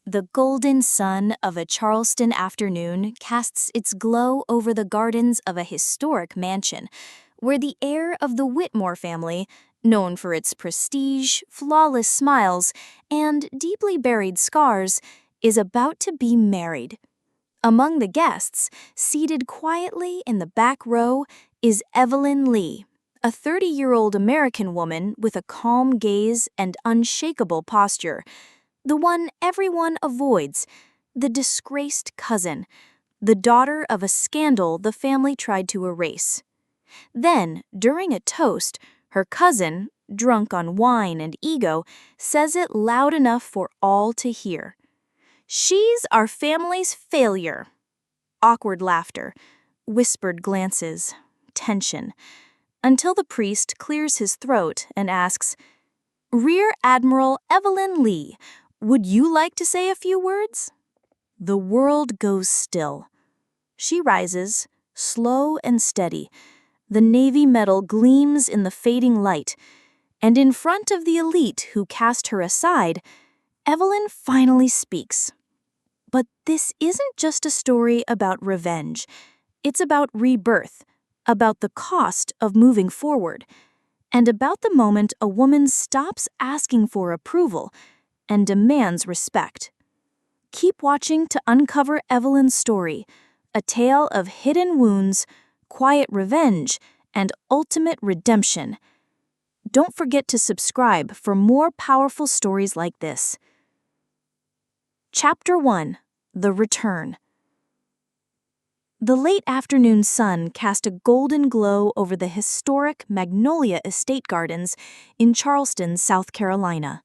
The golden sun of a Charleston afternoon casts its glow over the gardens of a historic mansion, where the heir of the Whitmore family, known for its prestige, flawless smiles, and deeply buried scars, is about to be married. Among the guests, seated quietly in the back row, is Evelyn Lee, a 30-year-old American woman with a calm gaze and unshakable posture. The one everyone avoids, the disgraced cousin, the daughter of a scandal the family tried to erase. Then, during a toast, her cousin, drunk on wine and ego, says it loud enough for all to hear. "She's our family's failure." Awkward laughter, whispered glances, tension, until the priest clears his throat and asks, "Rear Admiral Evelyn Lee, would you like to say a few words?" The world goes still. She rises, slow and steady. The Navy medal gleams in the fading light, and in front of the elite who cast her aside, Evelyn finally speaks. But this isn't just a story about revenge. It's about rebirth, about the cost of moving forward, and about the moment a woman stops asking for approval and demands respect. Keep watching to uncover Evelyn's story, a tale of hidden wounds, quiet revenge, and ultimate redemption. Don't forget to subscribe for more powerful stories like this. Chapter 1: The Return. The late afternoon sun cast a golden glow over the historic Magnolia Estate Gardens in Charleston, South Carolina.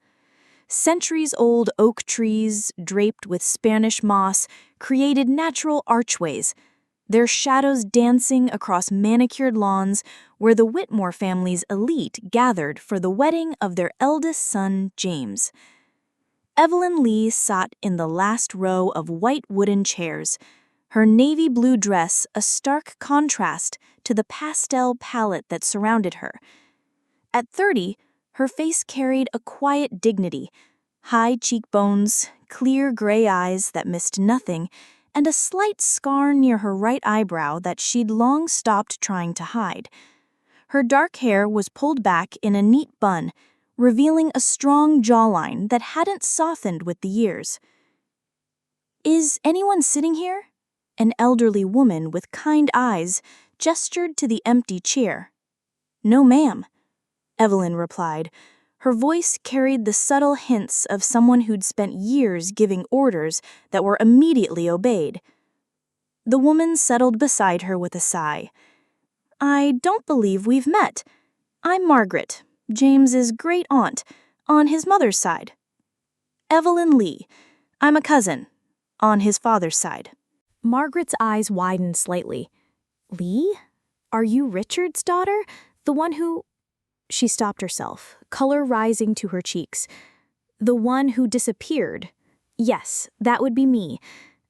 Centuries-old oak trees, draped with Spanish moss, created natural archways, their shadows dancing across manicured lawns where the Whitmore family's elite gathered for the wedding of their eldest son, James. Evelyn Lee sat in the last row of white wooden chairs, her navy blue dress a stark contrast to the pastel palette that surrounded her. At 30, her face carried a quiet dignity, high cheekbones, clear gray eyes that missed nothing, and a slight scar near her right eyebrow that she'd long stopped trying to hide. Her dark hair was pulled back in a neat bun, revealing a strong jawline that hadn't softened with the years. "Is anyone sitting here?" An elderly woman with kind eyes gestured to the empty chair. "No, ma'am," Evelyn replied. Her voice carried the subtle hints of someone who'd spent years giving orders that were immediately obeyed. The woman settled beside her with a sigh. "I don't believe we've met. I'm Margaret, James's great-aunt, on his mother's side. Evelyn Lee. I'm a cousin, on his father's side." Margaret's eyes widened slightly. "Lee? Are you Richard's daughter? The one who—" She stopped herself, color rising to her cheeks. "The one who disappeared. Yes, that would be me."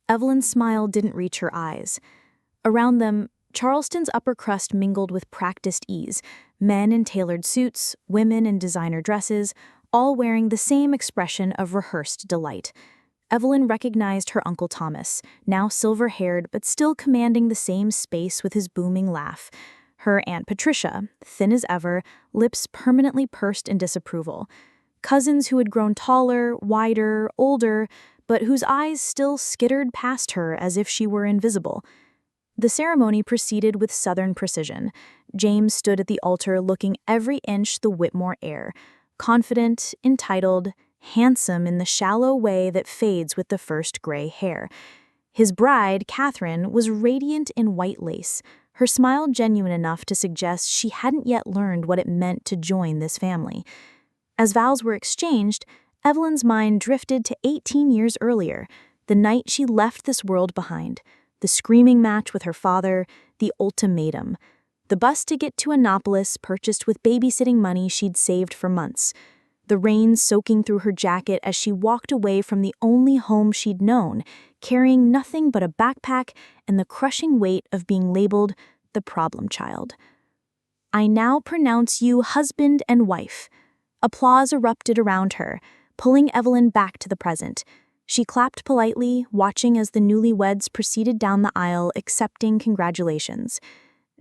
Evelyn's smile didn't reach her eyes. Around them, Charleston's upper crust mingled with practiced ease, men in tailored suits, women in designer dresses, all wearing the same expression of rehearsed delight. Evelyn recognized her Uncle Thomas, now silver-haired but still commanding the same space with his booming laugh. Her Aunt Patricia, thin as ever, lips permanently pursed in disapproval. Cousins who had grown taller, wider, older, but whose eyes still skittered past her as if she were invisible. The ceremony proceeded with Southern precision. James stood at the altar looking every inch the Whitmore heir, confident, entitled, handsome in the shallow way that fades with the first gray hair. His bride, Catherine, was radiant in white lace, her smile genuine enough to suggest she hadn't yet learned what it meant to join this family. As vows were exchanged, Evelyn's mind drifted to 18 years earlier, the night she left this world behind, the screaming match with her father, the ultimatum, the bus ticket to Annapolis purchased with babysitting money she'd saved for months, the rain soaking through her jacket as she walked away from the only home she'd known, carrying nothing but a backpack and the crushing weight of being labeled the problem child. "I now pronounce you husband and wife." Applause erupted around her, pulling Evelyn back to the present. She clapped politely, watching as the newlyweds proceeded down the aisle accepting congratulations.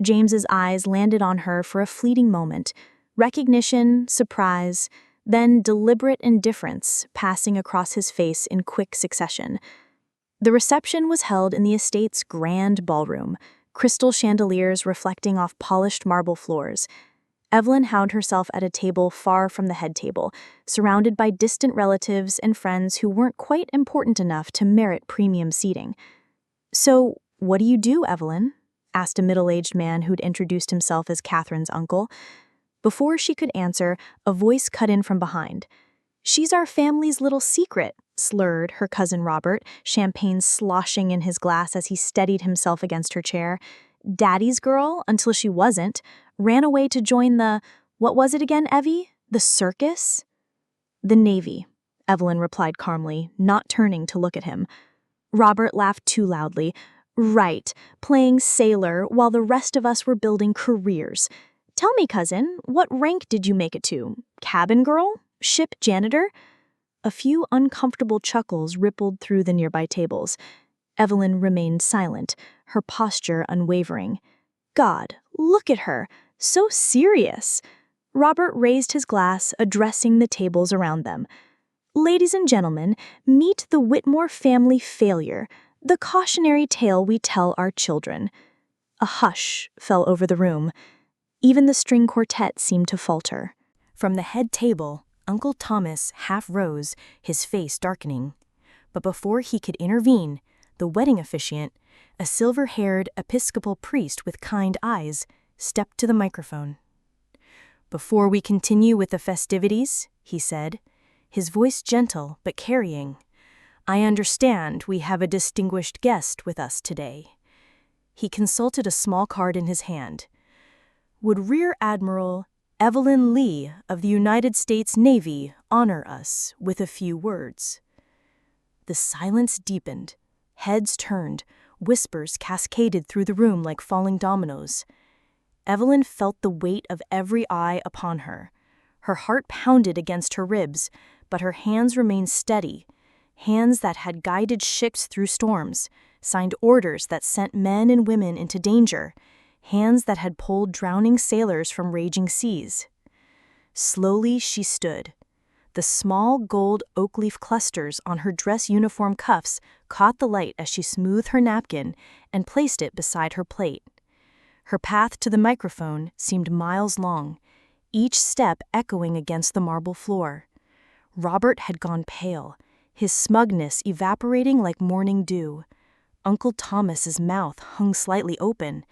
James's eyes landed on her for a fleeting moment, recognition, surprise, then deliberate indifference passing across his face in quick succession. The reception was held in the estate's grand ballroom, crystal chandeliers reflecting off polished marble floors. Evelyn found herself at a table far from the head table, surrounded by distant relatives and friends who weren't quite important enough to merit premium seating. "So, what do you do, Evelyn?" asked a middle-aged man who'd introduced himself as Catherine's uncle. Before she could answer, a voice cut in from behind. "She's our family's little secret," slurred her cousin Robert, champagne sloshing in his glass as he steadied himself against her chair. "Daddy's girl, until she wasn't, ran away to join what was it again, Evie? The circus?" "The Navy," Evelyn replied calmly, not turning to look at him. Robert laughed too loudly. "Right, playing sailor while the rest of us were building careers. Tell me, cousin, what rank did you make it to? Cabin girl? Ship janitor?" A few uncomfortable chuckles rippled through the nearby tables. Evelyn remained silent, her posture unwavering. God, look at her, so serious. Robert raised his glass, addressing the tables around them. "Ladies and gentlemen, meet the Whitmore family failure, the cautionary tale we tell our children." A hush fell over the room. Even the string quartet seemed to falter. From the head table, Uncle Thomas half rose, his face darkening. But before he could intervene, the wedding officiant, a silver-haired Episcopal priest with kind eyes, stepped to the microphone. "Before we continue with the festivities," he said, his voice gentle but carrying, "I understand we have a distinguished guest with us today." He consulted a small card in his hand. "Would Rear Admiral Evelyn Lee of the United States Navy honor us with a few words?" The silence deepened. Heads turned, whispers cascaded through the room like falling dominoes. Evelyn felt the weight of every eye upon her. Her heart pounded against her ribs, but her hands remained steady, hands that had guided ships through storms, signed orders that sent men and women into danger, hands that had pulled drowning sailors from raging seas. Slowly she stood. The small gold oak leaf clusters on her dress uniform cuffs caught the light as she smoothed her napkin and placed it beside her plate. Her path to the microphone seemed miles long, each step echoing against the marble floor. Robert had gone pale, his smugness evaporating like morning dew. Uncle Thomas's mouth hung slightly open.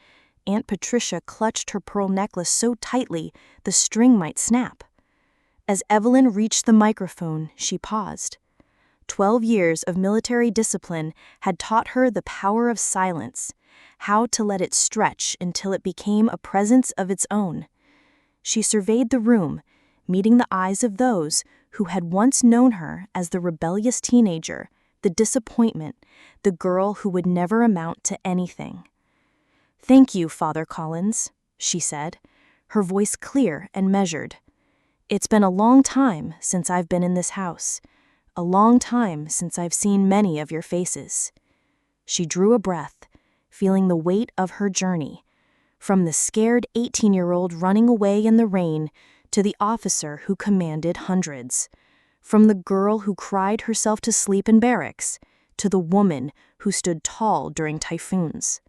Aunt Patricia clutched her pearl necklace so tightly the string might snap. As Evelyn reached the microphone, she paused. 12 years of military discipline had taught her the power of silence, how to let it stretch until it became a presence of its own. She surveyed the room, meeting the eyes of those who had once known her as the rebellious teenager, the disappointment, the girl who would never amount to anything. "Thank you, Father Collins," she said, her voice clear and measured. "It's been a long time since I've been in this house, a long time since I've seen many of your faces." She drew a breath, feeling the weight of her journey, from the scared 18-year-old running away in the rain to the officer who commanded hundreds, from the girl who cried herself to sleep in barracks to the woman who stood tall during typhoons.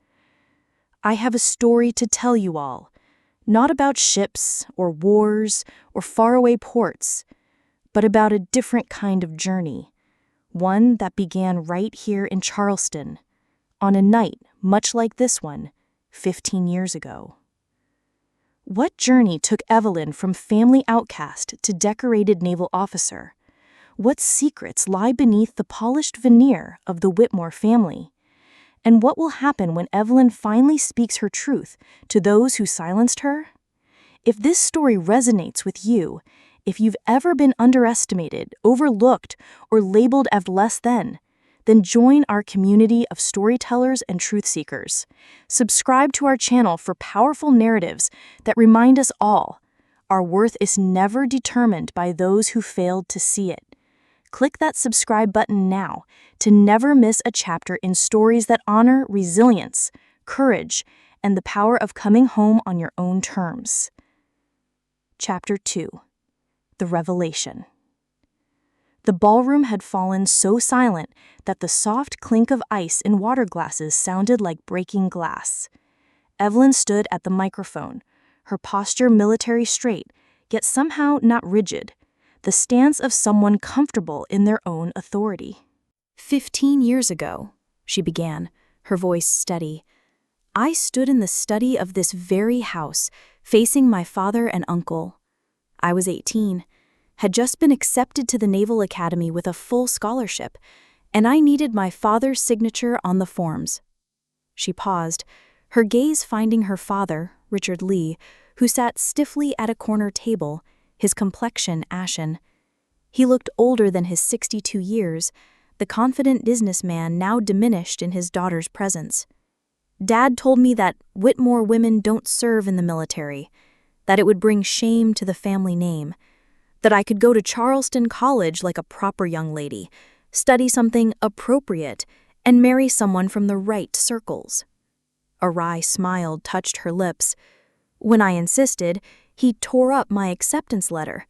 "I have a story to tell you all, not about ships or wars or faraway ports, but about a different kind of journey, one that began right here in Charleston, on a night much like this one, 15 years ago." What journey took Evelyn from family outcast to decorated naval officer? What secrets lie beneath the polished veneer of the Whitmore family? And what will happen when Evelyn finally speaks her truth to those who silenced her? If this story resonates with you, if you've ever been underestimated, overlooked, or labeled as less than, then join our community of storytellers and truth seekers. Subscribe to our channel for powerful narratives that remind us all our worth is never determined by those who failed to see it. Click that subscribe button now to never miss a chapter in stories that honor resilience, courage, and the power of coming home on your own terms. Chapter 2. The Revelation. The ballroom had fallen so silent that the soft clink of ice in water glasses sounded like breaking glass. Evelyn stood at the microphone, her posture military straight, yet somehow not rigid, the stance of someone comfortable in their own authority. 15 years ago, she began, her voice steady, I stood in the study of this very house, facing my father and uncle. I was 18, had just been accepted to the Naval Academy with a full scholarship, and I needed my father's signature on the forms. She paused, her gaze finding her father, Richard Lee, who sat stiffly at a corner table, his complexion ashen. He looked older than his 62 years, the confident businessman now diminished in his daughter's presence. Dad told me that Whitmore women don't serve in the military, that it would bring shame to the family name, that I could go to Charleston College like a proper young lady, study something appropriate, and marry someone from the right circles. A wry smile touched her lips. When I insisted, he tore up my acceptance letter,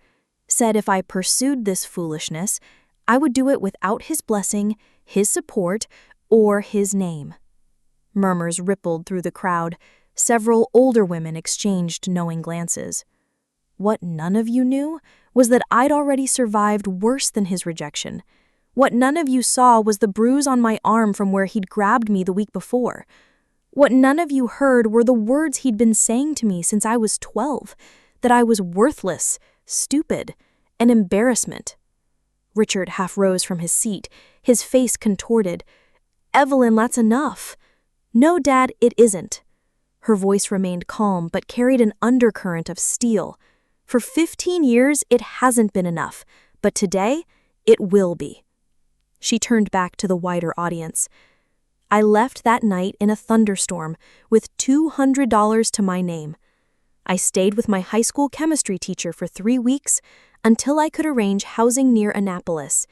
said if I pursued this foolishness, I would do it without his blessing, his support, or his name. Murmurs rippled through the crowd. Several older women exchanged knowing glances. What none of you knew was that I'd already survived worse than his rejection. What none of you saw was the bruise on my arm from where he'd grabbed me the week before. What none of you heard were the words he'd been saying to me since I was 12, that I was worthless, stupid, an embarrassment. Richard half rose from his seat, his face contorted. Evelyn, that's enough. No, Dad, it isn't. Her voice remained calm but carried an undercurrent of steel. For 15 years, it hasn't been enough, but today, it will be. She turned back to the wider audience. I left that night in a thunderstorm with $200 to my name. I stayed with my high school chemistry teacher for 3 weeks until I could arrange housing near Annapolis.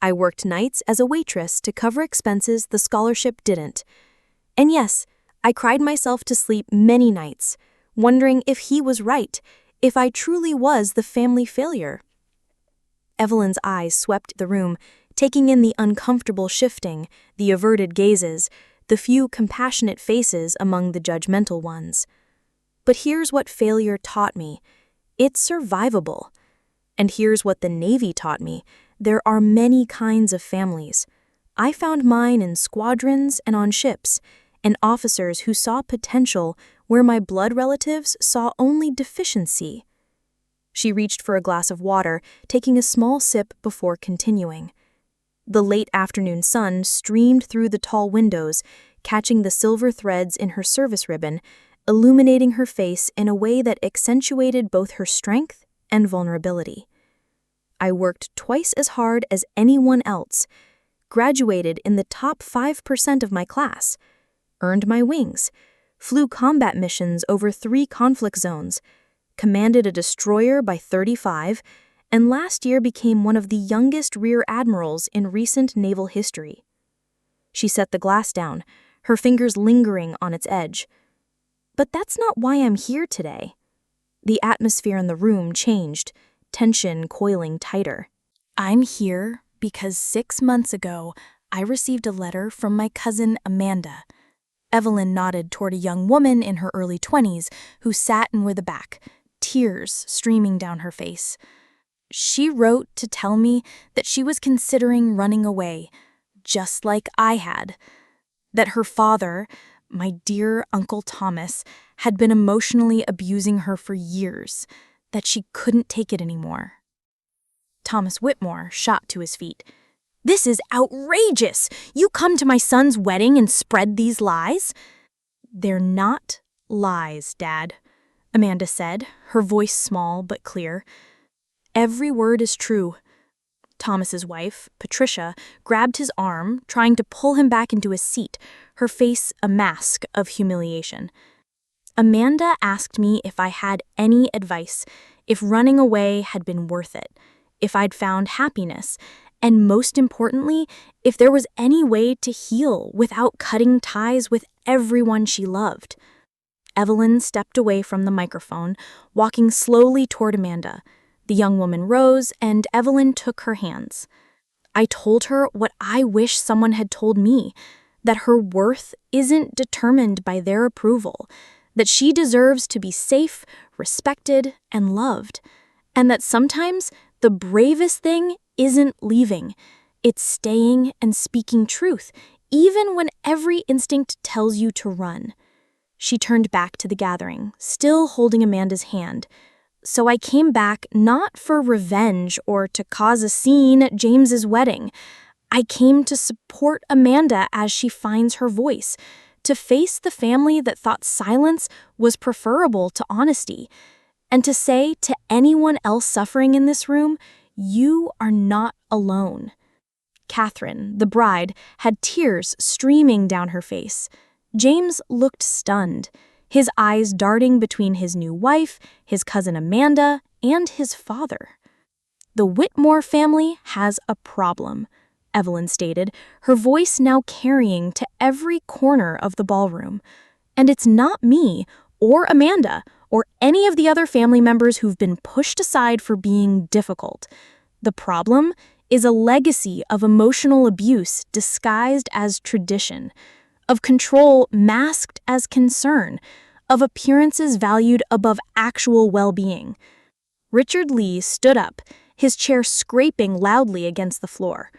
I worked nights as a waitress to cover expenses the scholarship didn't. And yes, I cried myself to sleep many nights, wondering if he was right, if I truly was the family failure. Evelyn's eyes swept the room, taking in the uncomfortable shifting, the averted gazes, the few compassionate faces among the judgmental ones. But here's what failure taught me. It's survivable. And here's what the Navy taught me. There are many kinds of families. I found mine in squadrons and on ships, and officers who saw potential where my blood relatives saw only deficiency. She reached for a glass of water, taking a small sip before continuing. The late afternoon sun streamed through the tall windows, catching the silver threads in her service ribbon, illuminating her face in a way that accentuated both her strength and vulnerability. I worked twice as hard as anyone else, graduated in the top 5% of my class, earned my wings, flew combat missions over 3 conflict zones, commanded a destroyer by 35, and last year became one of the youngest rear admirals in recent naval history. She set the glass down, her fingers lingering on its edge. But that's not why I'm here today. The atmosphere in the room changed, tension coiling tighter. I'm here because 6 months ago, I received a letter from my cousin Amanda. Evelyn nodded toward a young woman in her early 20s who sat near the back, tears streaming down her face. She wrote to tell me that she was considering running away, just like I had. That her father, my dear Uncle Thomas, had been emotionally abusing her for years, that she couldn't take it anymore. Thomas Whitmore shot to his feet. This is outrageous! You come to my son's wedding and spread these lies? They're not lies, Dad, Amanda said, her voice small but clear. Every word is true. Thomas's wife, Patricia, grabbed his arm, trying to pull him back into his seat, her face a mask of humiliation. Amanda asked me if I had any advice, if running away had been worth it, if I'd found happiness, And most importantly, if there was any way to heal without cutting ties with everyone she loved. Evelyn stepped away from the microphone, walking slowly toward Amanda. The young woman rose, and Evelyn took her hands. I told her what I wish someone had told me, that her worth isn't determined by their approval, that she deserves to be safe, respected, and loved, and that sometimes the bravest thing isn't leaving, it's staying and speaking truth, even when every instinct tells you to run. She turned back to the gathering, still holding Amanda's hand. So I came back not for revenge or to cause a scene at James's wedding. I came to support Amanda as she finds her voice, to face the family that thought silence was preferable to honesty, and to say to anyone else suffering in this room, you are not alone. Catherine, the bride, had tears streaming down her face. James looked stunned, his eyes darting between his new wife, his cousin Amanda, and his father. The Whitmore family has a problem, Evelyn stated, her voice now carrying to every corner of the ballroom. And it's not me, or Amanda, or any of the other family members who've been pushed aside for being difficult. The problem is a legacy of emotional abuse disguised as tradition, of control masked as concern, of appearances valued above actual well-being. Richard Lee stood up, his chair scraping loudly against the floor.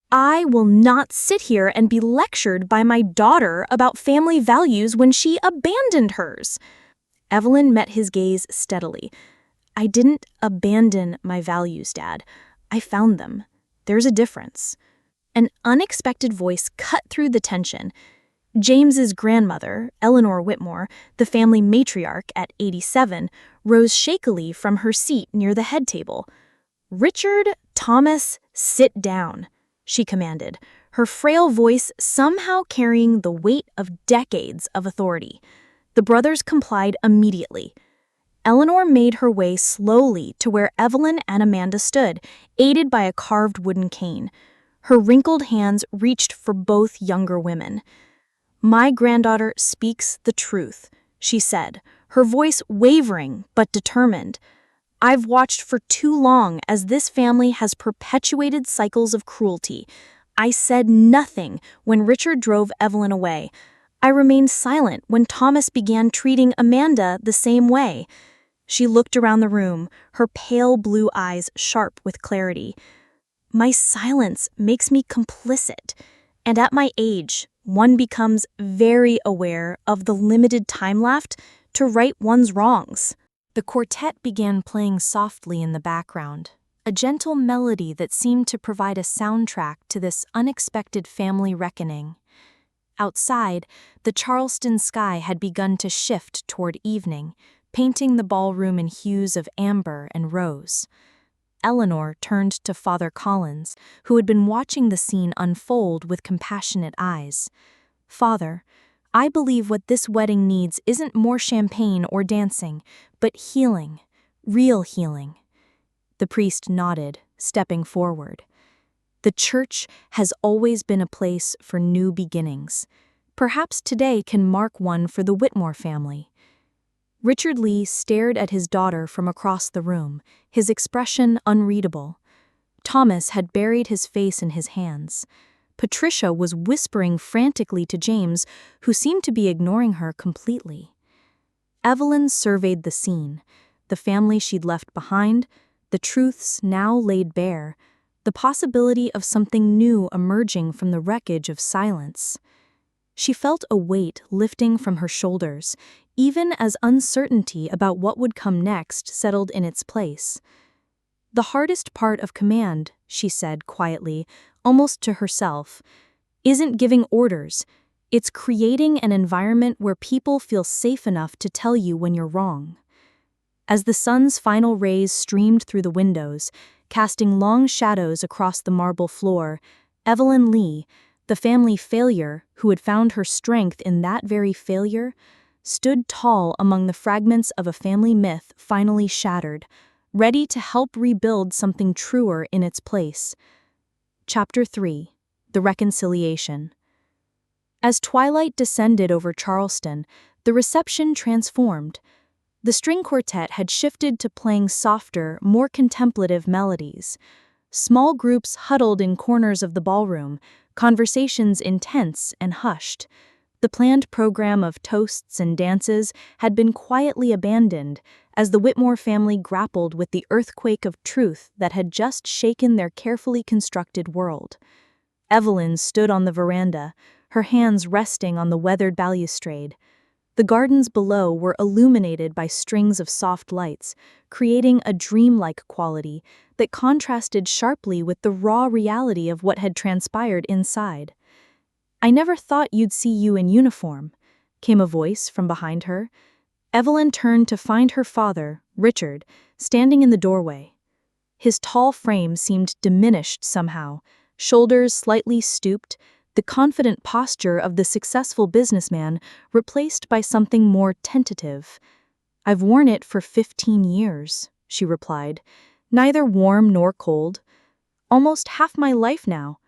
I will not sit here and be lectured by my daughter about family values when she abandoned hers. Evelyn met his gaze steadily. I didn't abandon my values, Dad. I found them. There's a difference. An unexpected voice cut through the tension. James's grandmother, Eleanor Whitmore, the family matriarch at 87, rose shakily from her seat near the head table. Richard, Thomas, sit down, she commanded, her frail voice somehow carrying the weight of decades of authority. The brothers complied immediately. Eleanor made her way slowly to where Evelyn and Amanda stood, aided by a carved wooden cane. Her wrinkled hands reached for both younger women. My granddaughter speaks the truth, she said, her voice wavering but determined. I've watched for too long as this family has perpetuated cycles of cruelty. I said nothing when Richard drove Evelyn away. I remained silent when Thomas began treating Amanda the same way. She looked around the room, her pale blue eyes sharp with clarity. My silence makes me complicit, and at my age, one becomes very aware of the limited time left to right one's wrongs. The quartet began playing softly in the background, a gentle melody that seemed to provide a soundtrack to this unexpected family reckoning. Outside, the Charleston sky had begun to shift toward evening, painting the ballroom in hues of amber and rose. Eleanor turned to Father Collins, who had been watching the scene unfold with compassionate eyes. Father, I believe what this wedding needs isn't more champagne or dancing, but healing, real healing. The priest nodded, stepping forward. The church has always been a place for new beginnings. Perhaps today can mark one for the Whitmore family. Richard Lee stared at his daughter from across the room, his expression unreadable. Thomas had buried his face in his hands. Patricia was whispering frantically to James, who seemed to be ignoring her completely. Evelyn surveyed the scene, the family she'd left behind, the truths now laid bare, the possibility of something new emerging from the wreckage of silence. She felt a weight lifting from her shoulders, even as uncertainty about what would come next settled in its place. The hardest part of command, she said quietly, almost to herself, isn't giving orders. It's creating an environment where people feel safe enough to tell you when you're wrong. As the sun's final rays streamed through the windows, casting long shadows across the marble floor, Evelyn Lee, the family failure who had found her strength in that very failure, stood tall among the fragments of a family myth finally shattered, ready to help rebuild something truer in its place. Chapter 3. The Reconciliation. As twilight descended over Charleston, the reception transformed. The string quartet had shifted to playing softer, more contemplative melodies. Small groups huddled in corners of the ballroom, conversations intense and hushed. The planned program of toasts and dances had been quietly abandoned as the Whitmore family grappled with the earthquake of truth that had just shaken their carefully constructed world. Evelyn stood on the veranda, her hands resting on the weathered balustrade. The gardens below were illuminated by strings of soft lights, creating a dreamlike quality that contrasted sharply with the raw reality of what had transpired inside. "I never thought you'd see you in uniform," came a voice from behind her. Evelyn turned to find her father, Richard, standing in the doorway. His tall frame seemed diminished somehow, shoulders slightly stooped, the confident posture of the successful businessman replaced by something more tentative. "I've worn it for 15 years, she replied, neither warm nor cold. "Almost half my life now."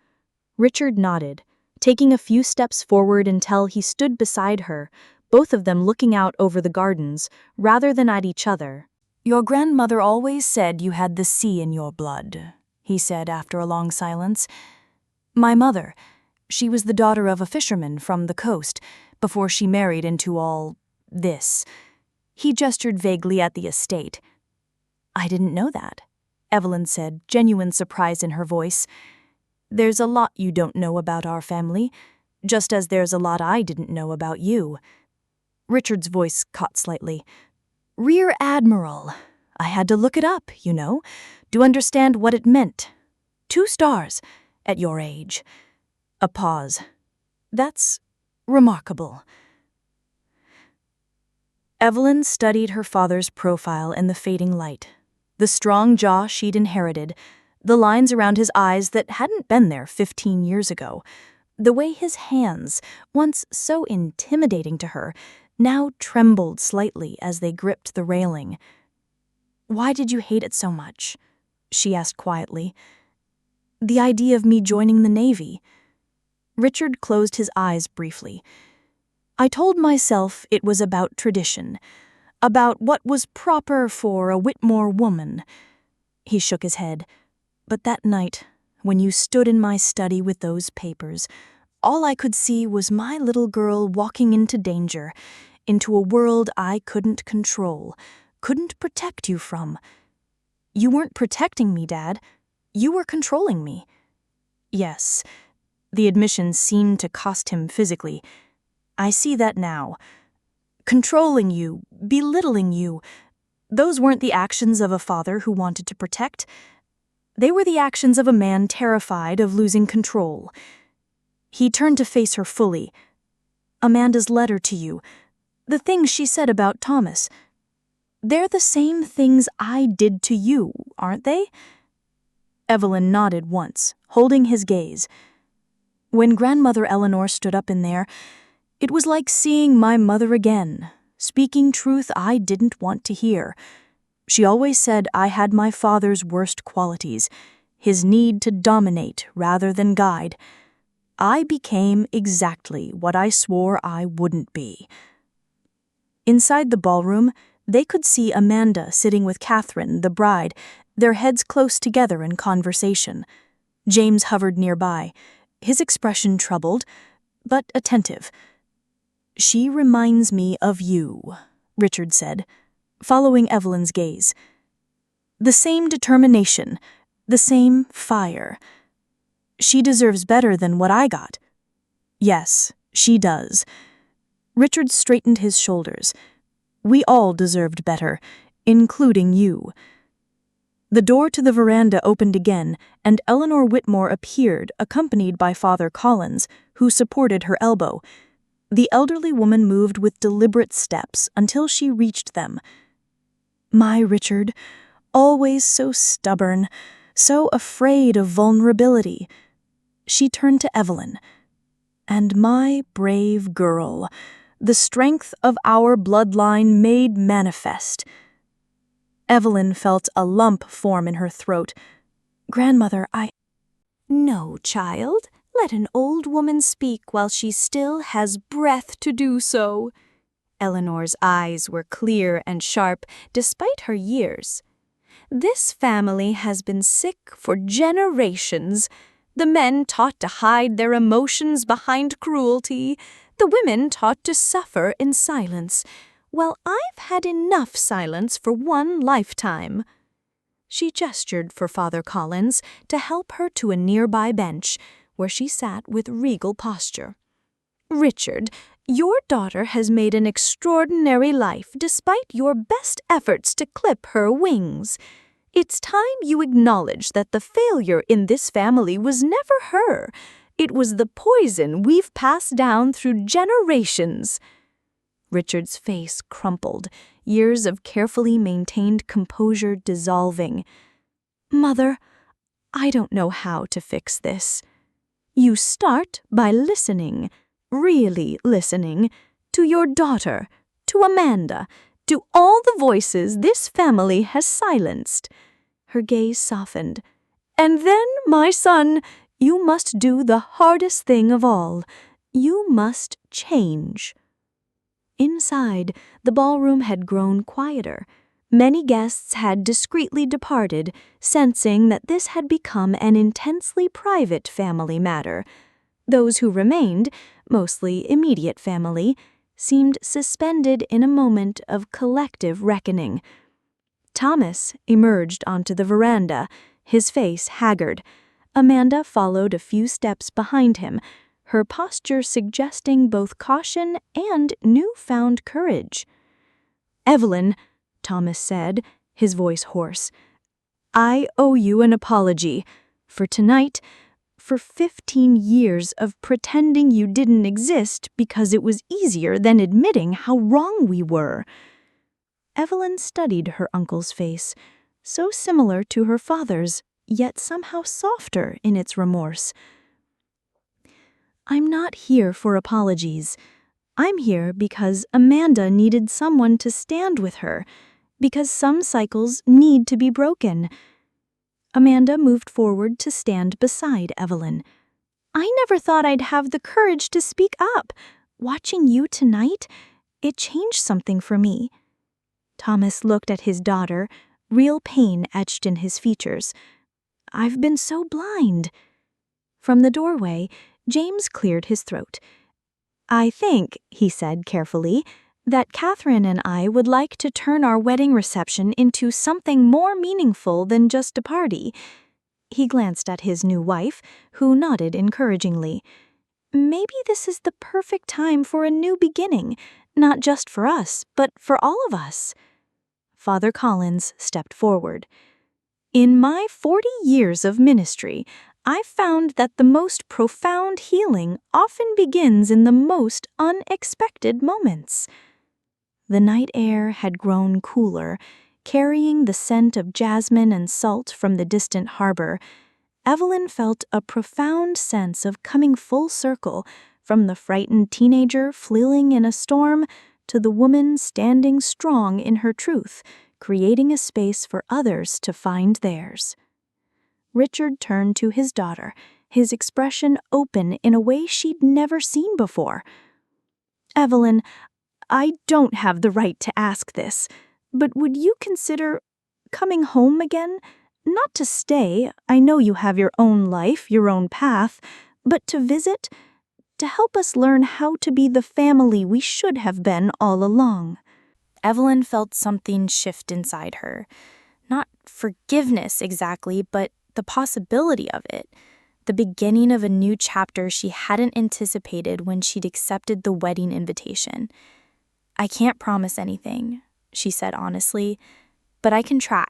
Richard nodded, taking a few steps forward until he stood beside her, both of them looking out over the gardens, rather than at each other. "Your grandmother always said you had the sea in your blood," he said after a long silence. "My mother, she was the daughter of a fisherman from the coast before she married into all this." He gestured vaguely at the estate. "I didn't know that," Evelyn said, genuine surprise in her voice. "There's a lot you don't know about our family, just as there's a lot I didn't know about you." Richard's voice caught slightly. "Rear Admiral. I had to look it up, to understand what it meant. 2 stars, at your age." A pause. "That's remarkable." Evelyn studied her father's profile in the fading light. The strong jaw she'd inherited, the lines around his eyes that hadn't been there 15 years ago, the way his hands, once so intimidating to her, now trembled slightly as they gripped the railing. "Why did you hate it so much?" she asked quietly. "The idea of me joining the Navy." Richard closed his eyes briefly. "I told myself it was about tradition, about what was proper for a Whitmore woman." He shook his head. "But that night, when you stood in my study with those papers, all I could see was my little girl walking into danger, into a world I couldn't control, couldn't protect you from." "You weren't protecting me, Dad. You were controlling me." "Yes." The admission seemed to cost him physically. "I see that now. Controlling you, belittling you, those weren't the actions of a father who wanted to protect. They were the actions of a man terrified of losing control." He turned to face her fully. "Amanda's letter to you, the things she said about Thomas, they're the same things I did to you, aren't they?" Evelyn nodded once, holding his gaze. "When Grandmother Eleanor stood up in there, it was like seeing my mother again, speaking truth I didn't want to hear. She always said I had my father's worst qualities, his need to dominate rather than guide. I became exactly what I swore I wouldn't be." Inside the ballroom, they could see Amanda sitting with Catherine, the bride, their heads close together in conversation. James hovered nearby, his expression troubled, but attentive. "She reminds me of you," Richard said, following Evelyn's gaze. "The same determination, the same fire. She deserves better than what I got." "Yes, she does." Richard straightened his shoulders. "We all deserved better, including you." The door to the veranda opened again, and Eleanor Whitmore appeared, accompanied by Father Collins, who supported her elbow. The elderly woman moved with deliberate steps until she reached them. "My Richard, always so stubborn, so afraid of vulnerability." She turned to Evelyn. "And my brave girl, the strength of our bloodline made manifest." Evelyn felt a lump form in her throat. "Grandmother, No, child, let an old woman speak while she still has breath to do so. Eleanor's eyes were clear and sharp despite her years. This family has been sick for generations. The men taught to hide their emotions behind cruelty, the women taught to suffer in silence. Well, I've had enough silence for one lifetime. She gestured for Father Collins to help her to a nearby bench, where she sat with regal posture. Richard, your daughter has made an extraordinary life despite your best efforts to clip her wings. It's time you acknowledge that the failure in this family was never her. It was the poison we've passed down through generations. Richard's face crumpled, years of carefully maintained composure dissolving. Mother, I don't know how to fix this. You start by listening, really listening, to your daughter, to Amanda, to all the voices this family has silenced. Her gaze softened. And then, my son, you must do the hardest thing of all. You must change. Inside, the ballroom had grown quieter. Many guests had discreetly departed, sensing that this had become an intensely private family matter. Those who remained, mostly immediate family, seemed suspended in a moment of collective reckoning. Thomas emerged onto the veranda, his face haggard. Amanda followed a few steps behind him, her posture suggesting both caution and newfound courage. Evelyn, Thomas said, his voice hoarse, I owe you an apology. For tonight, for 15 years of pretending you didn't exist because it was easier than admitting how wrong we were. Evelyn studied her uncle's face, so similar to her father's, yet somehow softer in its remorse. I'm not here for apologies. I'm here because Amanda needed someone to stand with her, because some cycles need to be broken. Amanda moved forward to stand beside Evelyn. I never thought I'd have the courage to speak up. Watching you tonight, it changed something for me. Thomas looked at his daughter, real pain etched in his features. I've been so blind. From the doorway, James cleared his throat. I think, he said carefully, that Catherine and I would like to turn our wedding reception into something more meaningful than just a party. He glanced at his new wife, who nodded encouragingly. Maybe this is the perfect time for a new beginning, not just for us, but for all of us. Father Collins stepped forward. In my 40 years of ministry, I've found that the most profound healing often begins in the most unexpected moments. The night air had grown cooler, carrying the scent of jasmine and salt from the distant harbor. Evelyn felt a profound sense of coming full circle, from the frightened teenager flailing in a storm to the woman standing strong in her truth, creating a space for others to find theirs. Richard turned to his daughter, his expression open in a way she'd never seen before. Evelyn, I don't have the right to ask this, but would you consider coming home again? Not to stay, I know you have your own life, your own path, but to visit, to help us learn how to be the family we should have been all along. Evelyn felt something shift inside her. Not forgiveness exactly, but the possibility of it. The beginning of a new chapter she hadn't anticipated when she'd accepted the wedding invitation. I can't promise anything, she said honestly, but I can try.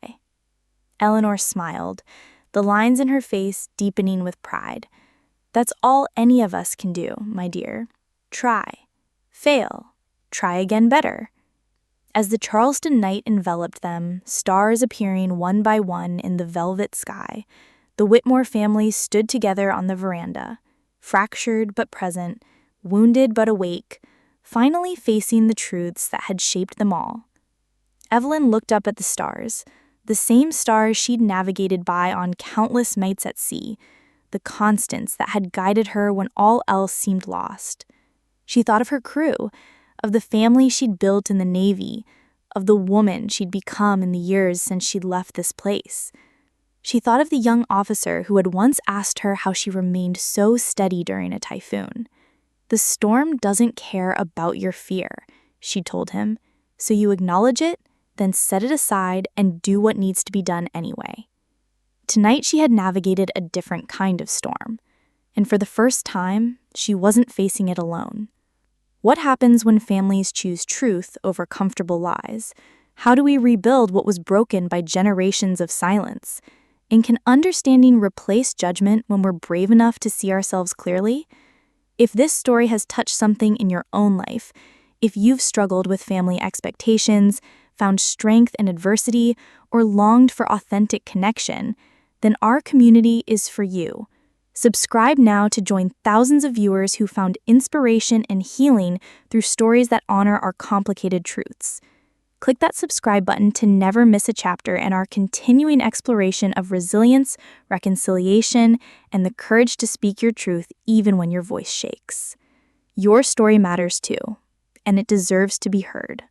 Eleanor smiled, the lines in her face deepening with pride. That's all any of us can do, my dear. Try. Fail. Try again better. As the Charleston night enveloped them, stars appearing one by one in the velvet sky, the Whitmore family stood together on the veranda, fractured but present, wounded but awake, finally facing the truths that had shaped them all. Evelyn looked up at the stars, the same stars she'd navigated by on countless nights at sea, the constants that had guided her when all else seemed lost. She thought of her crew, of the family she'd built in the Navy, of the woman she'd become in the years since she'd left this place. She thought of the young officer who had once asked her how she remained so steady during a typhoon. "The storm doesn't care about your fear," she told him, "so you acknowledge it, then set it aside and do what needs to be done anyway." Tonight she had navigated a different kind of storm, and for the first time, she wasn't facing it alone. What happens when families choose truth over comfortable lies? How do we rebuild what was broken by generations of silence? And can understanding replace judgment when we're brave enough to see ourselves clearly? If this story has touched something in your own life, if you've struggled with family expectations, found strength in adversity, or longed for authentic connection, then our community is for you. Subscribe now to join thousands of viewers who found inspiration and healing through stories that honor our complicated truths. Click that subscribe button to never miss a chapter in our continuing exploration of resilience, reconciliation, and the courage to speak your truth even when your voice shakes. Your story matters too, and it deserves to be heard.